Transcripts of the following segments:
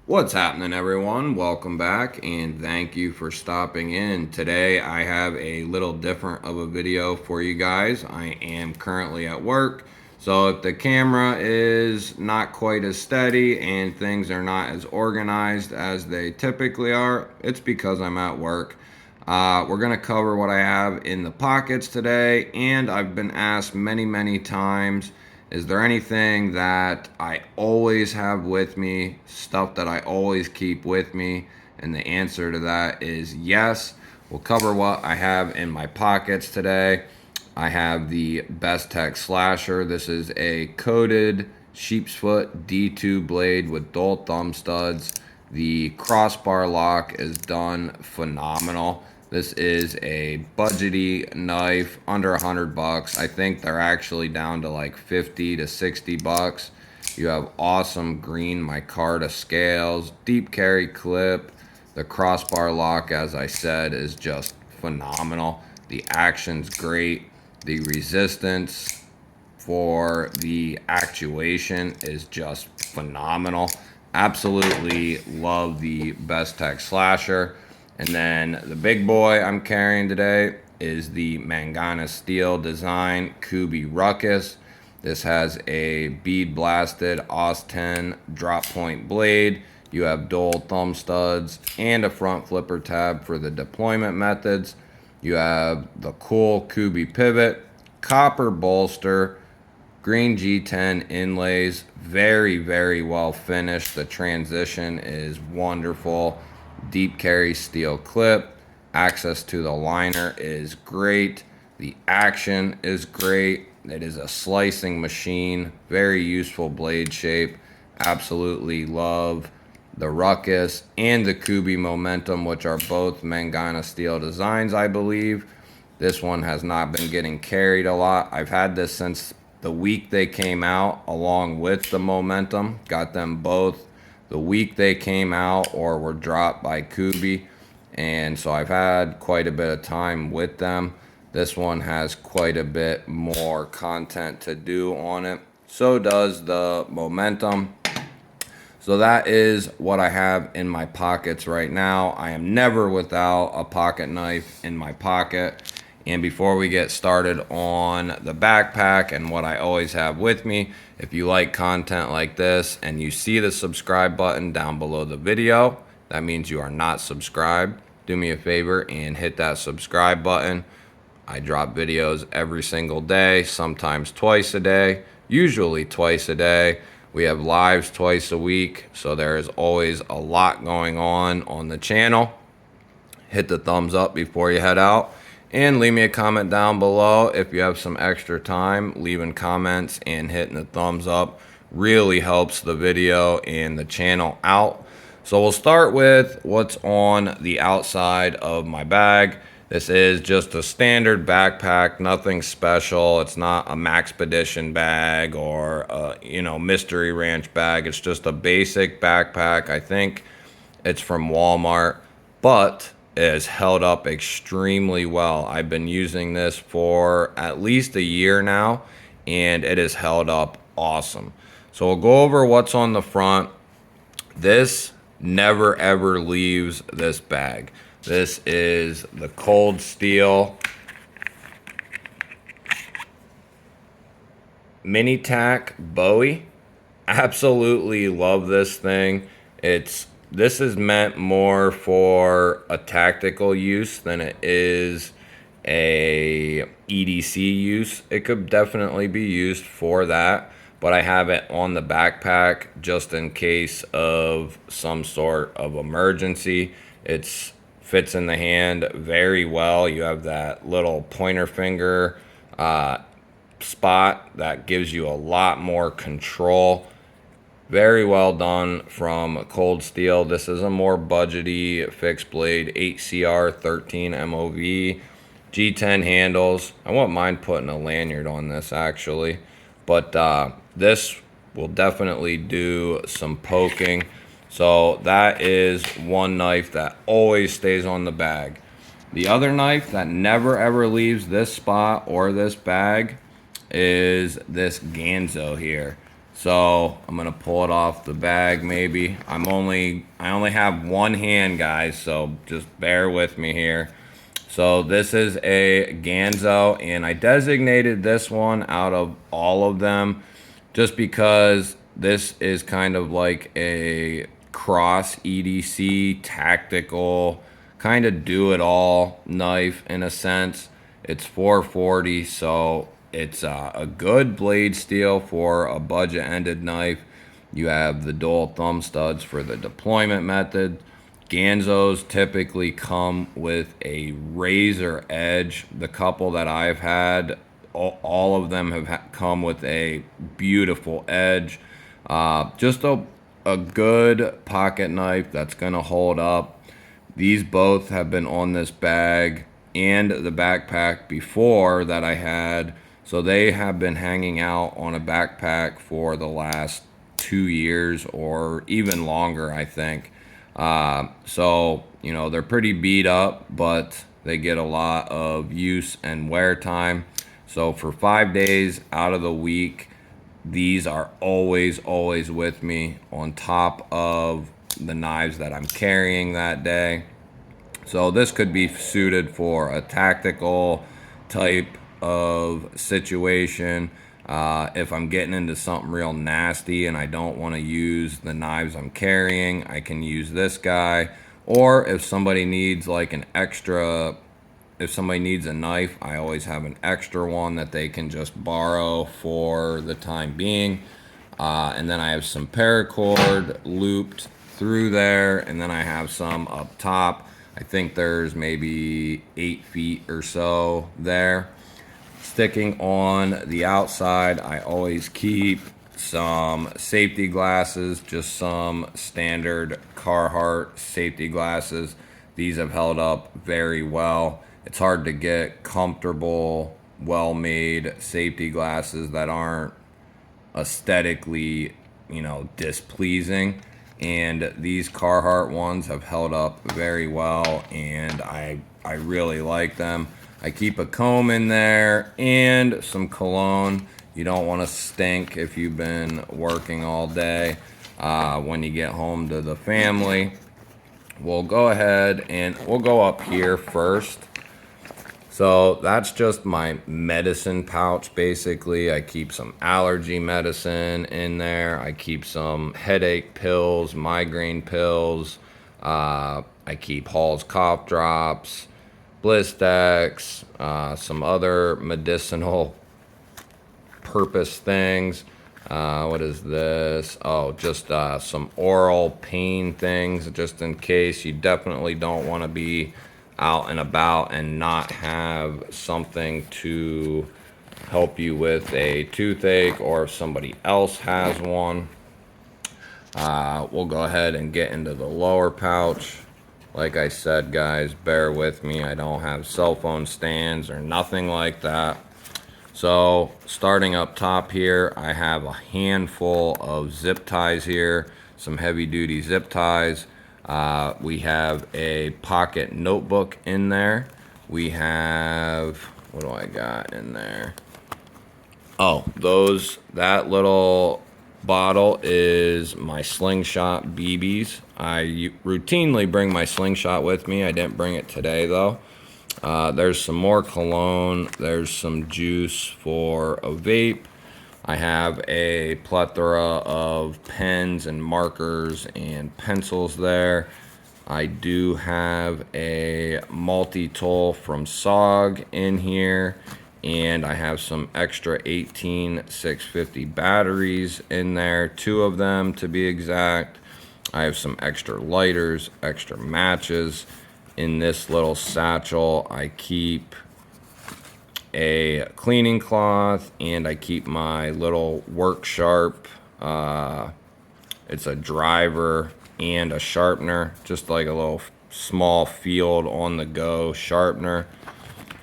What's happening, everyone? Welcome back and thank you for stopping in. Today I have a little different of a video for you guys. I am currently at work, so if the camera is not quite as steady and things are not as organized as they typically are, it's because I'm at work. We're going to cover what I have in the pockets today, and I've been asked many times, is there anything that I always have with me, stuff that I always keep with me? And the answer to that is yes. We'll cover what I have in my pockets today. I have the Best Tech Slasher. This is a coated sheep's foot D2 blade with dual thumb studs. The crossbar lock is done phenomenal. This is a budgety knife, under $100. I think they're actually down to like 50 to 60 bucks. You have awesome green micarta scales, deep carry clip. The crossbar lock, as I said, is just phenomenal. The action's great. The resistance for the actuation is just phenomenal. Absolutely love the Best Tech Slasher. And then the big boy I'm carrying today is the Mangana Steel Design Kubi Ruckus. This has a bead blasted AUS 10 drop point blade. You have dual thumb studs and a front flipper tab for the deployment methods. You have the cool Kubi pivot, copper bolster, green G10 inlays, very well finished. The transition is wonderful. Deep carry steel clip, access to the liner is great. The action is great. It is a slicing machine, very useful blade shape. Absolutely love the Ruckus and the Kubi Momentum, which are both Mangana Steel designs, I believe. This one has not been getting carried a lot. I've had this since the week they came out, along with the Momentum. Got them both the week they came out or were dropped by Kubi. And so I've had quite a bit of time with them. This one has quite a bit more content to do on it. So does the Momentum. So that is what I have in my pockets right now. I am never without a pocket knife in my pocket. And before we get started on the backpack and what I always have with me, if you like content like this and you see the subscribe button down below the video, that means you are not subscribed. Do me a favor and hit that subscribe button. I drop videos every single day, sometimes twice a day, usually twice a day. We have lives twice a week, so there is always a lot going on the channel. Hit the thumbs up before you head out. And leave me a comment down below if you have some extra time. Leaving comments and hitting the thumbs up really helps the video and the channel out. So we'll start with what's on the outside of my bag. This is just a standard backpack, nothing special. It's not a Maxpedition bag or a, Mystery Ranch bag. It's just a basic backpack. I think it's from Walmart, but it has held up extremely well. I've been using this for at least a year now, and it has held up awesome. So we'll go over what's on the front. This never ever leaves this bag. This is the Cold Steel Mini Tack Bowie. Absolutely love this thing. This is meant more for a tactical use than it is a EDC use. It could definitely be used for that, but I have it on the backpack just in case of some sort of emergency. It fits in the hand very well. You have that little pointer finger spot that gives you a lot more control. Very well done from Cold Steel. This is a more budgety fixed blade, 8CR 13 MOV, G10 handles. I wouldn't mind putting a lanyard on this actually, but this will definitely do some poking. So that is one knife that always stays on the bag. The other knife that never ever leaves this spot or this bag is this Ganzo here. So I'm gonna pull it off the bag maybe. I only have one hand, guys, so just bear with me here. So this is a Ganzo, and I designated this one out of all of them just because this is kind of like a cross EDC tactical kind of do it all knife in a sense. It's 440, so it's a good blade steel for a budget ended knife. You have the dual thumb studs for the deployment method. Ganzos typically come with a razor edge. The couple that I've had, all of them have come with a beautiful edge. Just a good pocket knife that's going to hold up. These both have been on this bag and the backpack before that I had. So they have been hanging out on a backpack for the last 2 years or even longer, I think. So, you know, they're pretty beat up, but they get a lot of use and wear time. So for 5 days out of the week, these are always with me on top of the knives that I'm carrying that day. So this could be suited for a tactical type of situation. If I'm getting into something real nasty and I don't want to use the knives I'm carrying, I can use this guy. Or if somebody needs like an extra, if somebody needs a knife, I always have an extra one that they can just borrow for the time being. And then I have some paracord looped through there, and then I have some up top. I think there's maybe 8 feet or so there. Sticking on the outside, I always keep some safety glasses, just some standard Carhartt safety glasses. These have held up very well. It's hard to get comfortable, well-made safety glasses that aren't aesthetically, you know, displeasing. And these Carhartt ones have held up very well, and I really like them. I keep a comb in there and some cologne. You don't want to stink if you've been working all day. When you get home to the family, we'll go ahead and we'll go up here first. So that's just my medicine pouch, basically. I keep some allergy medicine in there. I keep some headache pills, migraine pills. I keep Hall's cough drops, Blistex, some other medicinal purpose things. What is this? Oh, just some oral pain things, just in case. You definitely don't want to be out and about and not have something to help you with a toothache, or if somebody else has one. We'll go ahead and get into the lower pouch. Like I said, guys, bear with me. I don't have cell phone stands or nothing like that. So starting up top here, I have a handful of zip ties here, some heavy duty zip ties. We have a pocket notebook in there. We have, what do I got in there? Oh, that little bottle is my slingshot BBs. I routinely bring my slingshot with me. I didn't bring it today though. There's some more cologne. There's some juice for a vape. I have a plethora of pens and markers and pencils there. I do have a multi-tool from SOG in here, and I have some extra 18650 batteries in there, 2 of them to be exact. I have some extra lighters, extra matches. In this little satchel, I keep a cleaning cloth, and I keep my little work sharp. It's a driver and a sharpener, just like a little small field on the go sharpener.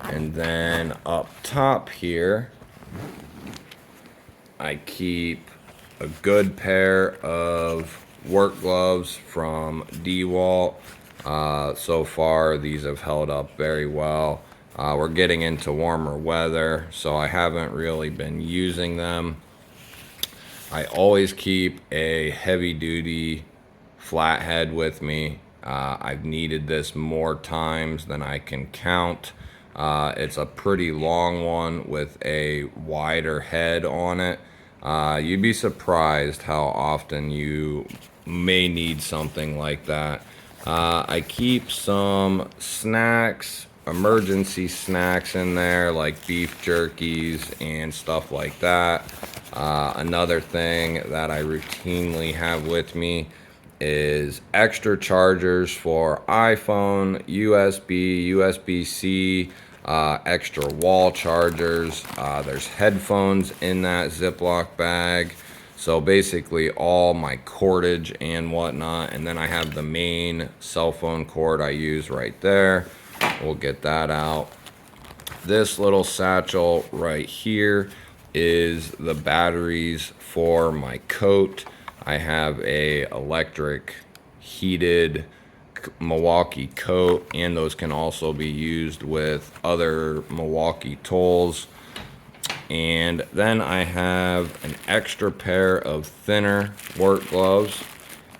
And then up top here, I keep a good pair of work gloves from DeWalt. So far, these have held up very well. We're getting into warmer weather, so I haven't really been using them. I always keep a heavy duty flathead with me. I've needed this more times than I can count. It's a pretty long one with a wider head on it. You'd be surprised how often you may need something like that. I keep some snacks, emergency snacks in there, like beef jerkies and stuff like that. Another thing that I routinely have with me is extra chargers for iPhone, USB, USB-C, extra wall chargers. There's headphones in that Ziploc bag. So basically all my cordage and whatnot. And then I have the main cell phone cord I use right there. We'll get that out. This little satchel right here is the batteries for my coat. I have a electric heated Milwaukee coat, and those can also be used with other Milwaukee tools. And then I have an extra pair of thinner work gloves.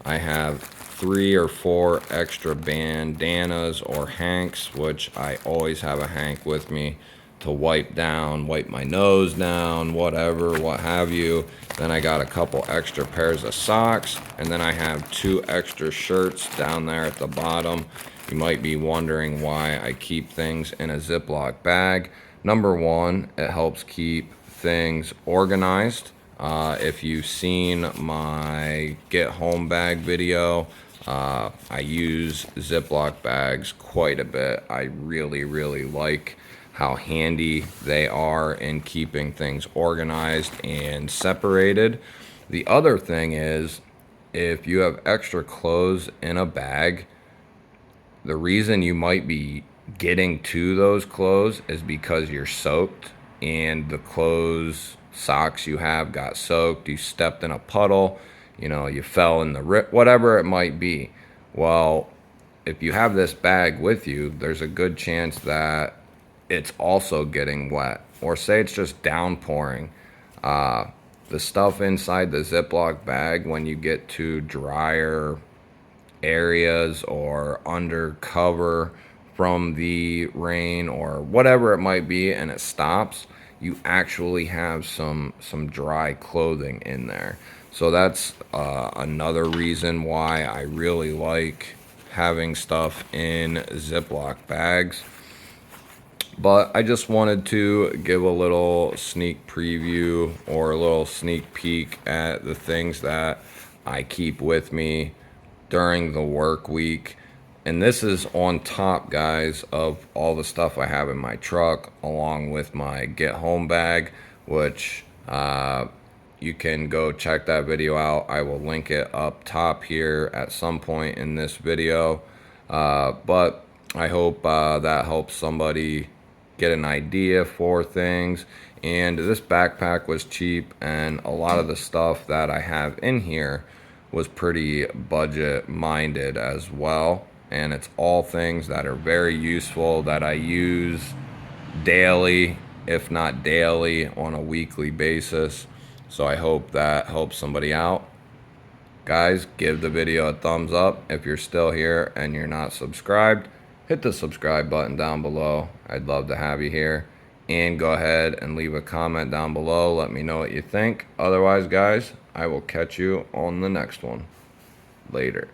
I have 3 or 4 extra bandanas or hanks, which I always have a hank with me to wipe my nose down, whatever, what have you. Then I got a couple extra pairs of socks, and then I have 2 extra shirts down there at the bottom. You might be wondering why I keep things in a Ziploc bag. Number one, it helps keep things organized. If you've seen my get home bag video, I use Ziploc bags quite a bit. I really like how handy they are in keeping things organized and separated. The other thing is, if you have extra clothes in a bag, the reason you might be getting to those clothes is because you're soaked and the clothes, socks you have got soaked, you stepped in a puddle, you fell in the whatever it might be. Well, if you have this bag with you, there's a good chance that it's also getting wet, or say it's just downpouring. The stuff inside the Ziploc bag, when you get to drier areas or under cover from the rain or whatever it might be, and it stops, you actually have some dry clothing in there. So that's another reason why I really like having stuff in Ziploc bags. But I just wanted to give a little sneak preview or a little sneak peek at the things that I keep with me during the work week. And this is on top, guys, of all the stuff I have in my truck, along with my get home bag, which you can go check that video out. I will link it up top here at some point in this video. But I hope that helps somebody get an idea for things. And this backpack was cheap, and a lot of the stuff that I have in here was pretty budget minded as well. And it's all things that are very useful that I use daily, if not daily, on a weekly basis. So I hope that helps somebody out. Guys, give the video a thumbs up. If you're still here and you're not subscribed, hit the subscribe button down below. I'd love to have you here. And go ahead and leave a comment down below. Let me know what you think. Otherwise, guys, I will catch you on the next one. Later.